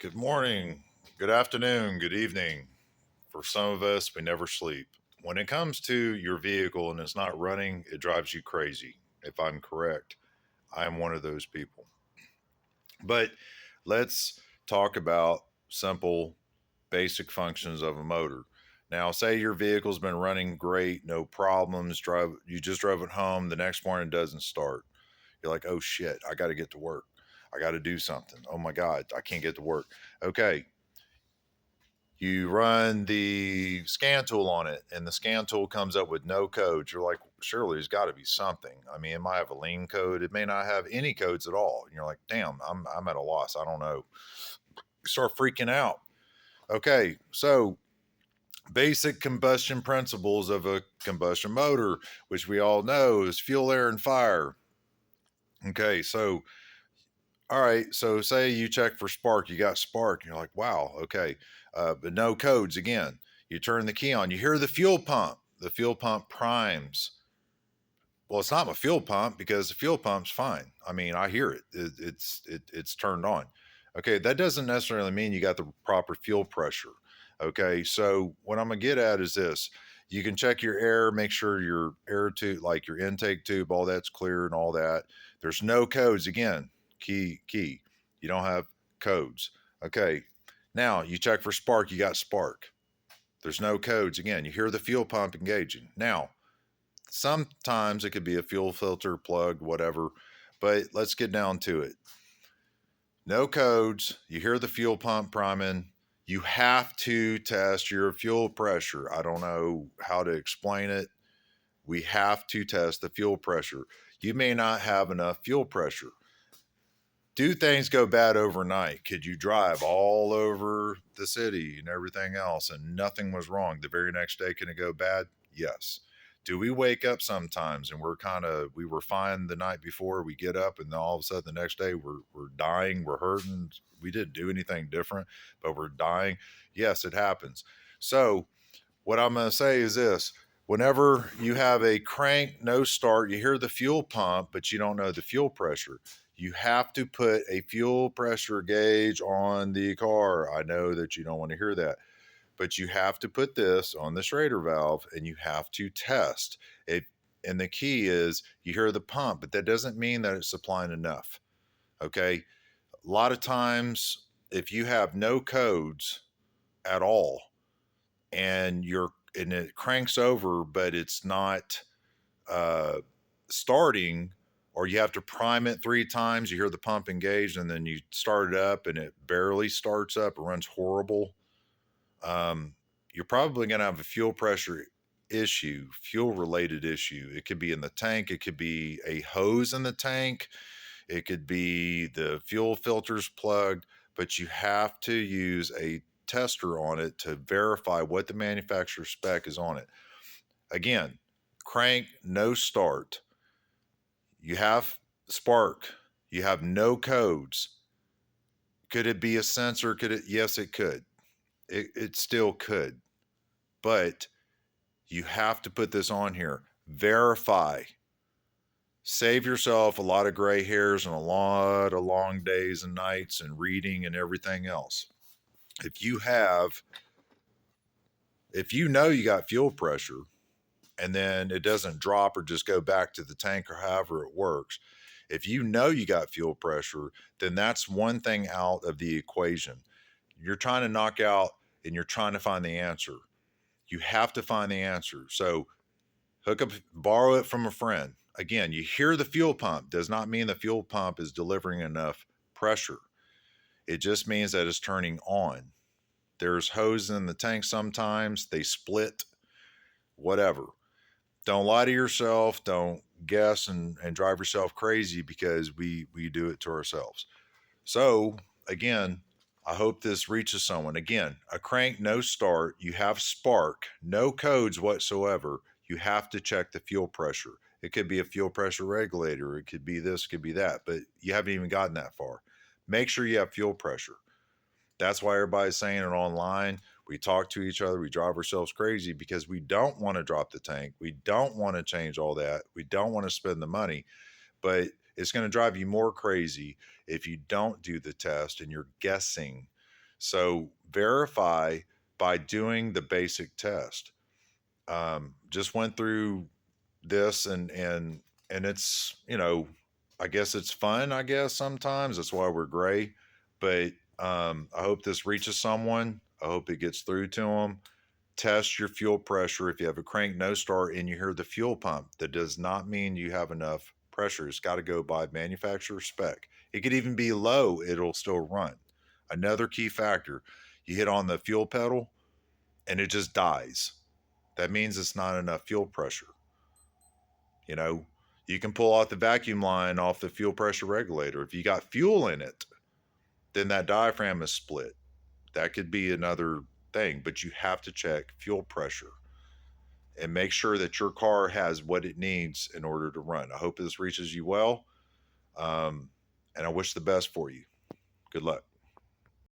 Good morning, good afternoon, good evening. For some of us, we never sleep. When it comes to your vehicle and it's not running, it drives you crazy. If I'm correct, I am one of those people. But let's talk about simple, basic functions of a motor. Now, say your vehicle's been running great, no problems, you just drove it home, the next morning it doesn't start. You're like, oh shit, I got to get to work. I got to do something. Oh my God, I can't get to work. Okay, you run the scan tool on it and the scan tool comes up with no codes. You're like, surely there's got to be something. I mean, it might have a lean code, it may not have any codes at all. And you're like, damn, I'm at a loss, I don't know. You start freaking out. Okay, so basic combustion principles of a combustion motor, which we all know is fuel, air, and fire. Okay, so all right, so say you check for spark, you got spark, and you're like, wow, okay, but no codes again. You turn the key on, you hear the fuel pump primes. Well, it's not my fuel pump because the fuel pump's fine. I mean, I hear it's turned on. Okay, that doesn't necessarily mean you got the proper fuel pressure. Okay, so what I'm gonna get at is this: you can check your air, make sure your air tube, like your intake tube, all that's clear and all that. There's no codes again. Key. You don't have codes. Okay, now you check for spark. You got spark. There's no codes again. You hear the fuel pump engaging. Now sometimes it could be a fuel filter plugged, whatever, but let's get down to it. No codes. You hear the fuel pump priming. You have to test your fuel pressure. I don't know how to explain it. We have to test the fuel pressure. You may not have enough fuel pressure. Do things go bad overnight? Could you drive all over the city and everything else and nothing was wrong? The very next day, can it go bad? Yes. Do we wake up sometimes and we were fine the night before, we get up and then all of a sudden the next day we're dying, we're hurting. We didn't do anything different, but we're dying. Yes, it happens. So what I'm going to say is this: whenever you have a crank no start, you hear the fuel pump, but you don't know the fuel pressure. You have to put a fuel pressure gauge on the car. I know that you don't want to hear that, but you have to put this on the Schrader valve and you have to test it. And the key is you hear the pump, but that doesn't mean that it's supplying enough. Okay. A lot of times, if you have no codes at all, and it cranks over, but it's not uh, starting, or you have to prime it 3 times. You hear the pump engaged, and then you start it up, and it barely starts up. It runs horrible. Um, you're probably going to have a fuel pressure issue, fuel related issue. It could be in the tank. It could be a hose in the tank. It could be the fuel filters plugged, but you have to use a tester on it to verify what the manufacturer spec is on it. Again, crank, no start. You have spark. You have no codes. Could it be a sensor? Could it? Yes, it could. It still could. But you have to put this on here. Verify. Save yourself a lot of gray hairs and a lot of long days and nights and reading and everything else. If you have, if you know you got fuel pressure and then it doesn't drop or just go back to the tank or however it works, if you know you got fuel pressure, then that's one thing out of the equation. You're trying to knock out and you're trying to find the answer. You have to find the answer. So hook up, borrow it from a friend. Again, you hear the fuel pump does not mean the fuel pump is delivering enough pressure. It just means that it's turning on. There's hoses in the tank sometimes, they split, whatever. Don't lie to yourself. Don't guess and drive yourself crazy because we do it to ourselves. So, again, I hope this reaches someone. Again, a crank, no start. You have spark, no codes whatsoever. You have to check the fuel pressure. It could be a fuel pressure regulator. It could be this, it could be that, but you haven't even gotten that far. Make sure you have fuel pressure. That's why everybody's saying it online. We talk to each other. We drive ourselves crazy because we don't want to drop the tank. We don't want to change all that. We don't want to spend the money, but it's going to drive you more crazy if you don't do the test and you're guessing. So verify by doing the basic test. Just went through this and it's, I guess it's fun, I guess sometimes that's why we're gray. But I hope this reaches someone. I hope it gets through to them. Test your fuel pressure. If you have a crank no start and you hear the fuel pump, that does not mean you have enough pressure. It's got to go by manufacturer spec. It could even be low, it'll still run. Another key factor, you hit on the fuel pedal and it just dies. That means it's not enough fuel pressure. You know, you can pull out the vacuum line off the fuel pressure regulator. If you got fuel in it, then that diaphragm is split. That could be another thing, but you have to check fuel pressure and make sure that your car has what it needs in order to run. I hope this reaches you well. And I wish the best for you. Good luck.